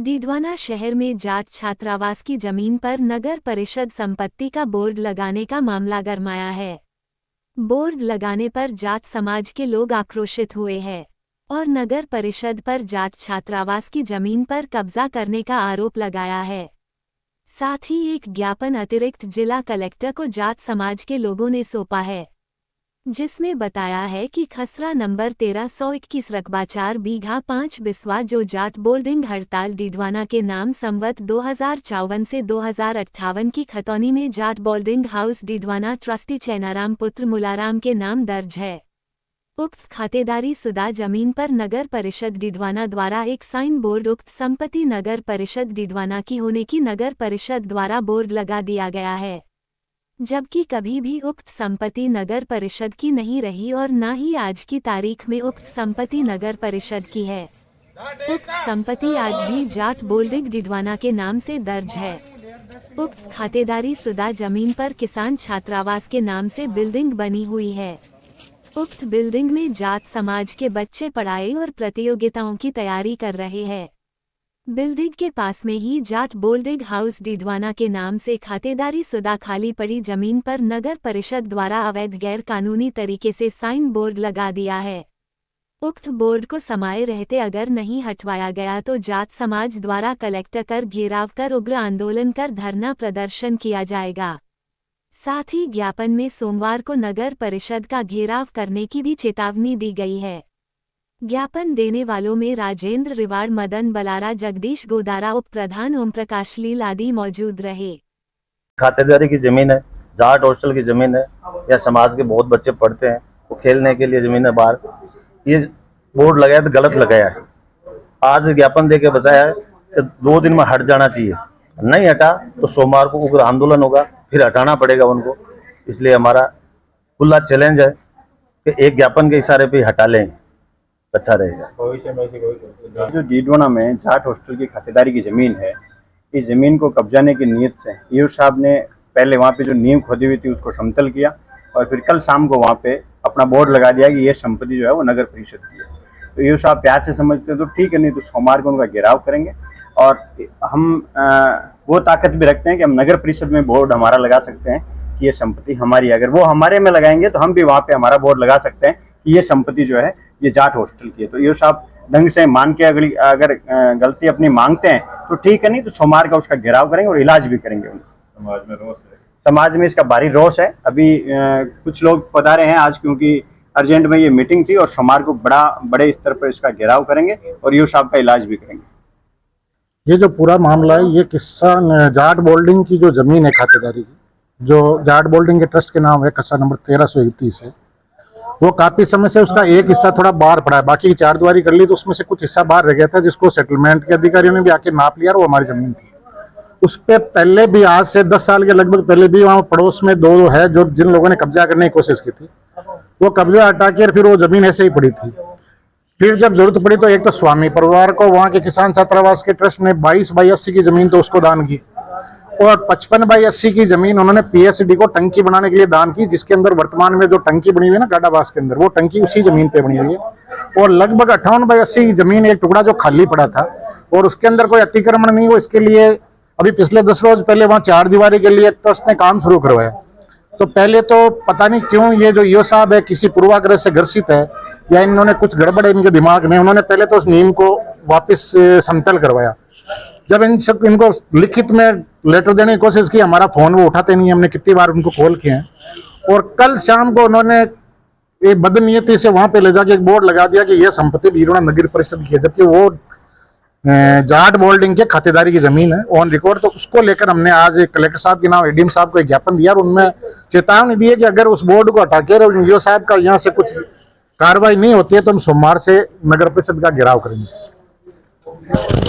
डीडवाना शहर में जाट छात्रावास की जमीन पर नगर परिषद संपत्ति का बोर्ड लगाने का मामला गरमाया है। बोर्ड लगाने पर जाट समाज के लोग आक्रोशित हुए हैं और नगर परिषद पर जाट छात्रावास की जमीन पर कब्जा करने का आरोप लगाया है। साथ ही एक ज्ञापन अतिरिक्त जिला कलेक्टर को जाट समाज के लोगों ने सौंपा है, जिसमें बताया है कि खसरा नंबर 1321 रकबा 4 बीघा 5 बिस्वा जो जाट बोल्डिंग हड़ताल डीडवाना के नाम संवत 2054 से 2058 की खतौनी में Jat Boulding house Didwana trustee Chainaram पुत्र मुलाराम के नाम दर्ज है। उक्त खातेदारी शुदा जमीन पर नगर परिषद डीडवाना द्वारा एक साइन बोर्ड उक्त संपत्ति नगर परिषद डीडवाना की होने की नगर परिषद द्वारा बोर्ड लगा दिया गया है, जबकि कभी भी उक्त संपत्ति नगर परिषद की नहीं रही और न ही आज की तारीख में उक्त संपत्ति नगर परिषद की है। उक्त संपत्ति आज भी जाट बोल्डिंग डीडवाना के नाम से दर्ज है। उक्त खातेदारी शुदा जमीन पर किसान छात्रावास के नाम से बिल्डिंग बनी हुई है। उक्त बिल्डिंग में जाट समाज के बच्चे पढ़ाई और प्रतियोगिताओं की तैयारी कर रहे हैं। बिल्डिंग के पास में ही जाट बोल्डिंग हाउस डीडवाना के नाम से खातेदारी शुदा खाली पड़ी जमीन पर नगर परिषद द्वारा अवैध गैर कानूनी तरीके से साइन बोर्ड लगा दिया है। उक्त बोर्ड को समाये रहते अगर नहीं हटवाया गया तो जाट समाज द्वारा कलेक्टर कर घेराव कर उग्र आंदोलन कर धरना प्रदर्शन किया जाएगा। साथ ही ज्ञापन में सोमवार को नगर परिषद का घेराव करने की भी चेतावनी दी गई है। ज्ञापन देने वालों में राजेंद्र रिवाड़, मदन बलारा, जगदीश गोदारा, उप प्रधान ओम प्रकाश लील आदि मौजूद रहे। खातेदारी की जमीन है, जाट हॉस्टल की जमीन है, या समाज के बहुत बच्चे पढ़ते हैं, वो खेलने के लिए जमीन है बाहर। ये बोर्ड लगाया तो गलत लगाया है। आज ज्ञापन दे के बताया है कि 2 दिन में हट जाना चाहिए, नहीं हटा तो सोमवार को उग्र आंदोलन होगा, फिर हटाना पड़ेगा उनको। इसलिए हमारा खुला चैलेंज है कि एक ज्ञापन के इशारे पे हटा लें, अच्छा रहेगा। भविष्य में ऐसी कोई जो डीडवाना में जाट हॉस्टल की खातेदारी की जमीन है, इस जमीन को कब्जाने की नीयत से ईओ साहब ने पहले वहाँ पे जो नींव खोदी हुई थी उसको समतल किया और फिर कल शाम को वहाँ पे अपना बोर्ड लगा दिया कि ये संपत्ति जो है वो नगर परिषद की है। तो ईओ साहब प्यार से समझते तो ठीक है, नहीं तो सोमवार को उनका घेराव करेंगे। और हम वो ताकत भी रखते हैं कि हम नगर परिषद में बोर्ड हमारा लगा सकते हैं कि ये संपत्ति हमारी है। अगर वो हमारे में लगाएंगे तो हम भी वहाँ पे हमारा बोर्ड लगा सकते हैं कि ये संपत्ति जो है ये जाट हॉस्टल की है। तो ये साहब ढंग से मान के अगर गलती अपनी मांगते हैं तो ठीक है, नहीं तो सोमवार का उसका घेराव करेंगे और इलाज भी करेंगे। समाज में रोष है, समाज में इसका भारी रोष है। अभी कुछ लोग पधारे हैं आज, क्योंकि अर्जेंट में ये मीटिंग थी, और सोमवार को बड़े स्तर पर इसका घेराव करेंगे और ये साहब का इलाज भी करेंगे। ये जो पूरा मामला है, ये किसान जाट बोल्डिंग की जो जमीन है खातेदारी की, जो जाट बोल्डिंग के ट्रस्ट के नाम है, खसरा नंबर 1331 है, वो काफी समय से उसका एक हिस्सा थोड़ा बाहर पड़ा है। बाकी 4 दीवारी कर ली तो उसमें से कुछ हिस्सा बाहर रह गया था, जिसको सेटलमेंट के अधिकारियों ने भी आके नाप लिया और वो हमारी जमीन थी। उस पर पहले भी आज से 10 साल के लगभग पहले भी वहाँ पड़ोस में 2 है जो जिन लोगों ने कब्जा करने की कोशिश की थी, वो कब्जा हटा के फिर वो जमीन ऐसे ही पड़ी थी। फिर जब जरूरत पड़ी तो एक तो स्वामी परिवार को वहाँ के किसान छात्रावास के ट्रस्ट ने 22/80 की जमीन तो उसको दान की, और 55/80 की जमीन उन्होंने पीएचडी को टंकी बनाने के लिए दान की, जिसके अंदर वर्तमान में जो टंकी बनी हुई है ना गाडाबास के अंदर, वो टंकी उसी जमीन पे बनी हुई है। और लगभग 58/80 की जमीन एक टुकड़ा जो खाली पड़ा था और उसके अंदर कोई अतिक्रमण नहीं हो, इसके लिए अभी पिछले 10 रोज पहले वहाँ 4 दीवारी के लिए ट्रस्ट ने काम शुरू करवाया। तो पहले तो पता नहीं क्यों ये जो ईओ साहब है किसी पूर्वाग्रह से ग्रसित है या इन्होंने कुछ गड़बड़ है इनके दिमाग में, उन्होंने पहले तो उस नीम को वापस समतल करवाया। जब इनको लिखित में लेटर देने की कोशिश की, हमारा फोन वो उठाते नहीं, हमने कितनी बार उनको कॉल किए हैं। और कल शाम को उन्होंने एक बदनीयती से वहां पे ले जाके एक बोर्ड लगा दिया कि यह संपत्ति डीडवाना नगर परिषद की है, जबकि वो जाट बोल्डिंग के खातेदारी की जमीन है ऑन रिकॉर्ड। तो उसको लेकर हमने आज एक कलेक्टर साहब के नाम एडीएम साहब को एक ज्ञापन दिया और उनमें चेतावनी दी है कि अगर उस बोर्ड को हटा के ईओ साहब का यहाँ से कुछ कार्रवाई नहीं होती है तो हम सोमवार से नगर परिषद का घेराव करेंगे।